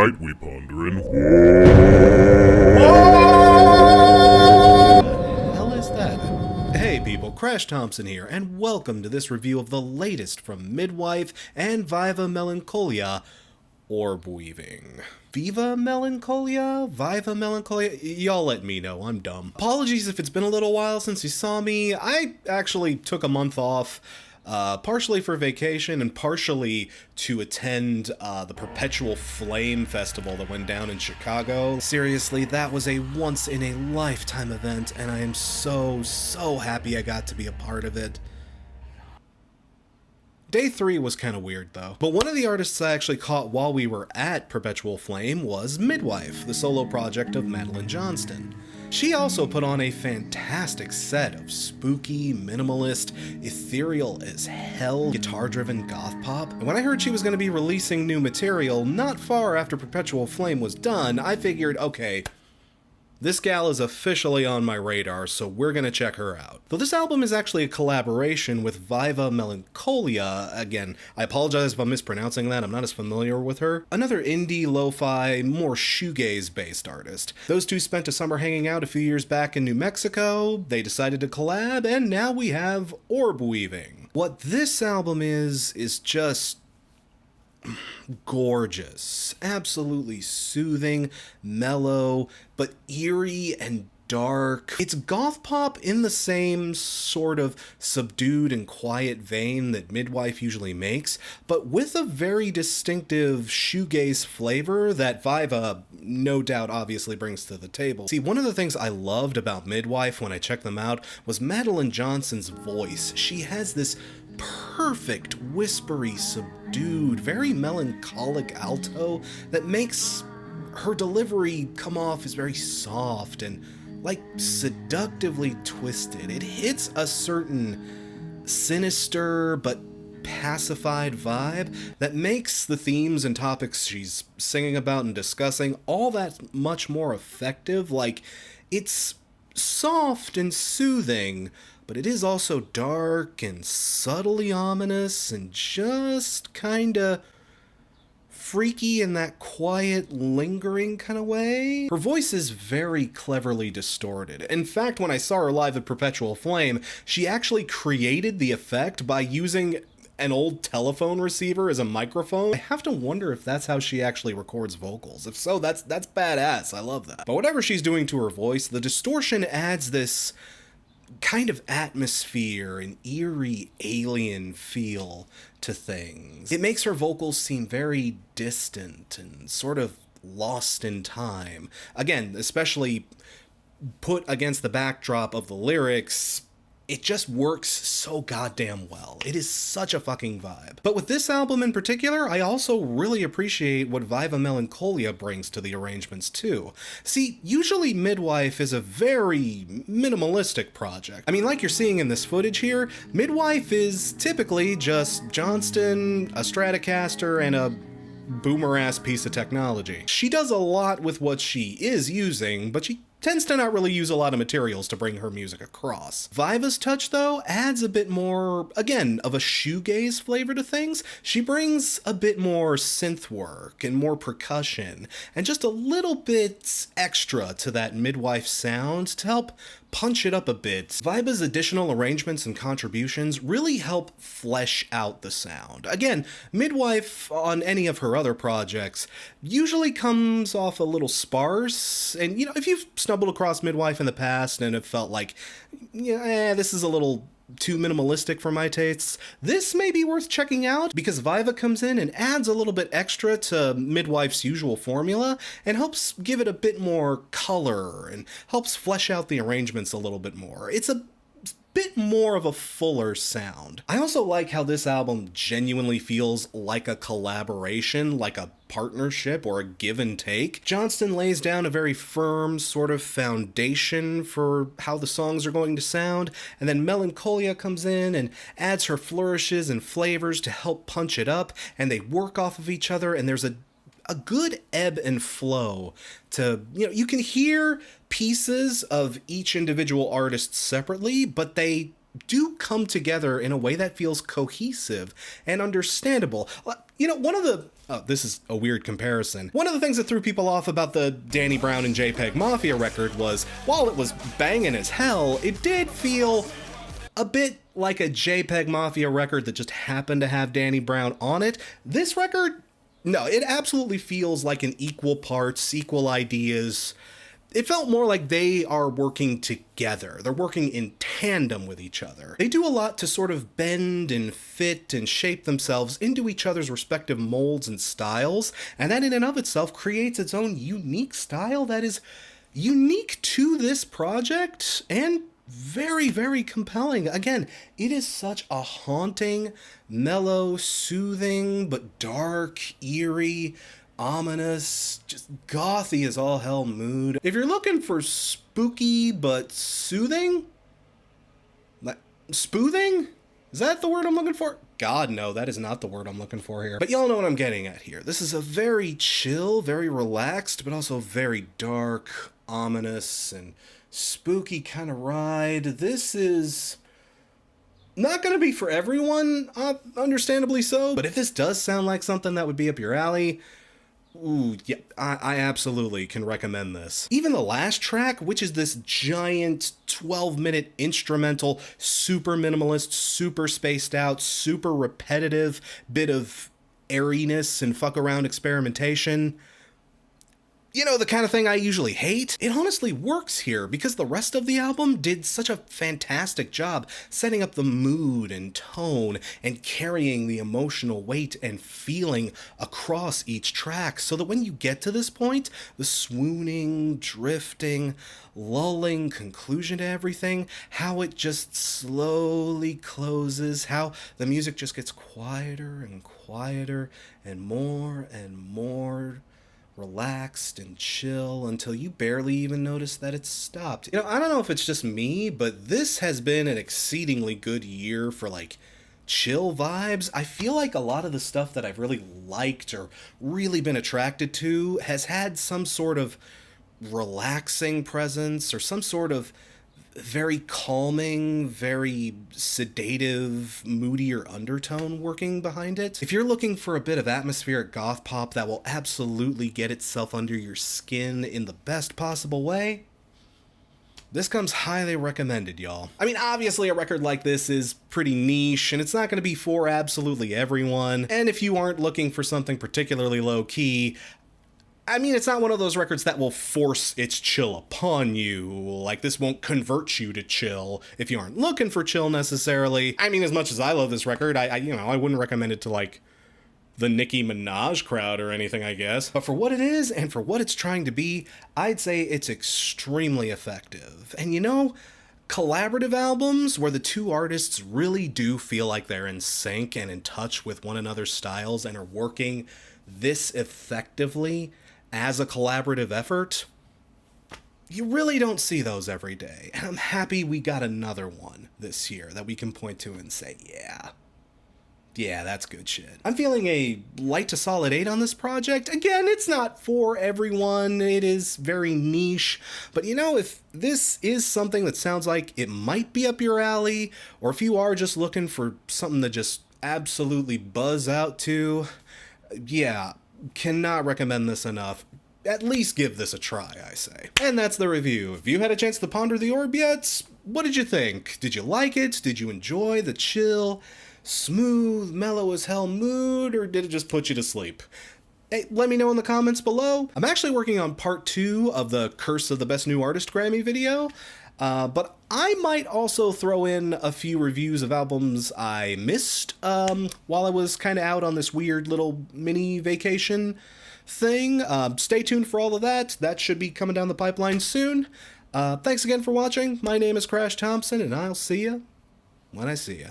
Tonight we ponderin'. What the hell is that? Hey people, Crash Thompson here, and welcome to this review of the latest from Midwife and Vyva Melinkolya, Orbweaving. Vyva Melinkolya? Vyva Melinkolya? Y'all let me know, I'm dumb. Apologies if it's been a little while since you saw me. I actually took a month off, partially for vacation and partially to attend the Perpetual Flame Festival that went down in Chicago. Seriously, that was a once-in-a-lifetime event, and I am so happy I got to be a part of it. Day 3 was kind of weird though, but one of the artists I actually caught while we were at Perpetual Flame was Midwife, the solo project of Madeline Johnston. She also put on a fantastic set of spooky, minimalist, ethereal as hell, guitar-driven goth pop, and when I heard she was going to be releasing new material not far after Perpetual Flame was done, I figured, okay, this gal is officially on my radar, so we're gonna check her out. Though this album is actually a collaboration with Vyva Melinkolya, again, I apologize if I'm mispronouncing that, I'm not as familiar with her, another indie, lo-fi, more shoegaze-based artist. Those two spent a summer hanging out a few years back in New Mexico, they decided to collab, and now we have Orbweaving. What this album is just gorgeous, absolutely soothing, mellow, but eerie and dark. It's goth pop in the same sort of subdued and quiet vein that Midwife usually makes, but with a very distinctive shoegaze flavor that Vyva no doubt obviously brings to the table. See, one of the things I loved about Midwife when I checked them out was Madeline Johnston's voice. She has this perfect, whispery, subdued, very melancholic alto that makes her delivery come off as very soft and like seductively twisted. It hits a certain sinister but pacified vibe that makes the themes and topics she's singing about and discussing all that much more effective. Like, it's soft and soothing, but it is also dark and subtly ominous and just kinda freaky in that quiet, lingering kind of way. Her voice is very cleverly distorted. In fact, when I saw her live at Perpetual Flame, she actually created the effect by using an old telephone receiver as a microphone. I have to wonder if that's how she actually records vocals. If so, that's badass. I love that. But whatever she's doing to her voice, the distortion adds this kind of atmosphere, an eerie alien feel to things. It makes her vocals seem very distant and sort of lost in time. Again, especially put against the backdrop of the lyrics, it just works so goddamn well. It is such a fucking vibe. But with this album in particular, I also really appreciate what Vyva Melinkolya brings to the arrangements too. See, usually Midwife is a very minimalistic project. I mean, like you're seeing in this footage here, Midwife is typically just Johnston, a Stratocaster, and a boomer-ass piece of technology. She does a lot with what she is using, but she tends to not really use a lot of materials to bring her music across. Vyva's touch, though, adds a bit more, again, of a shoegaze flavor to things. She brings a bit more synth work and more percussion, and just a little bit extra to that Midwife sound to help punch it up a bit. Vyva's additional arrangements and contributions really help flesh out the sound. Again, Midwife on any of her other projects usually comes off a little sparse, and you know, if you've stumbled across Midwife in the past and have felt like, yeah, this is a little too minimalistic for my tastes, this may be worth checking out because Vyva comes in and adds a little bit extra to Midwife's usual formula and helps give it a bit more color and helps flesh out the arrangements a little bit more. It's a bit more of a fuller sound. I also like how this album genuinely feels like a collaboration, like a partnership or a give and take. Johnston lays down a very firm sort of foundation for how the songs are going to sound, and then Melinkolya comes in and adds her flourishes and flavors to help punch it up, and they work off of each other, and there's a good ebb and flow to, you know, you can hear pieces of each individual artist separately, but they do come together in a way that feels cohesive and understandable. You know, one of the... Oh, this is a weird comparison. One of the things that threw people off about the Danny Brown and JPEG Mafia record was, while it was banging as hell, it did feel a bit like a JPEG Mafia record that just happened to have Danny Brown on it. This record, no, it absolutely feels like an equal parts, equal ideas. It felt more like they are working together. They're working in tandem with each other. They do a lot to sort of bend and fit and shape themselves into each other's respective molds and styles, and that in and of itself creates its own unique style that is unique to this project and very, very compelling. Again, it is such a haunting, mellow, soothing, but dark, eerie, ominous, just gothy as all hell mood. If you're looking for spooky but soothing, like spoothing? Is that the word I'm looking for? God, no, that is not the word I'm looking for here. But y'all know what I'm getting at here. This is a very chill, very relaxed, but also very dark, ominous, and spooky kind of ride. This is not going to be for everyone, understandably so. But if this does sound like something that would be up your alley, ooh, yeah, I absolutely can recommend this. Even the last track, which is this giant 12-minute instrumental, super minimalist, super spaced out, super repetitive bit of airiness and fuck around experimentation. You know, the kind of thing I usually hate. It honestly works here because the rest of the album did such a fantastic job setting up the mood and tone and carrying the emotional weight and feeling across each track so that when you get to this point, the swooning, drifting, lulling conclusion to everything, how it just slowly closes, how the music just gets quieter and quieter and more relaxed and chill until you barely even notice that it's stopped. You know, I don't know if it's just me, but this has been an exceedingly good year for like chill vibes. I feel like a lot of the stuff that I've really liked or really been attracted to has had some sort of relaxing presence or some sort of very calming, very sedative, moodier undertone working behind it. If you're looking for a bit of atmospheric goth pop that will absolutely get itself under your skin in the best possible way, this comes highly recommended, y'all. I mean, obviously a record like this is pretty niche, and it's not going to be for absolutely everyone, and if you aren't looking for something particularly low-key, I mean, it's not one of those records that will force its chill upon you. Like, this won't convert you to chill if you aren't looking for chill necessarily. I mean, as much as I love this record, I wouldn't recommend it to, like, the Nicki Minaj crowd or anything, I guess. But for what it is and for what it's trying to be, I'd say it's extremely effective. And you know, collaborative albums where the two artists really do feel like they're in sync and in touch with one another's styles and are working this effectively as a collaborative effort, you really don't see those every day. And I'm happy we got another one this year that we can point to and say, yeah, that's good shit. I'm feeling a light to solid 8 on this project. Again, it's not for everyone. It is very niche. But you know, if this is something that sounds like it might be up your alley, or if you are just looking for something to just absolutely buzz out to, yeah, cannot recommend this enough. At least give this a try, I say. And that's the review. If you had a chance to ponder the orb yet, what did you think? Did you like it? Did you enjoy the chill, smooth, mellow as hell mood, or did it just put you to sleep? Hey, let me know in the comments below. I'm actually working on part 2 of the Curse of the Best New Artist Grammy video, but I might also throw in a few reviews of albums I missed while I was kind of out on this weird little mini vacation thing. Stay tuned for all of that. That should be coming down the pipeline soon. Thanks again for watching. My name is Crash Thompson, and I'll see ya when I see ya.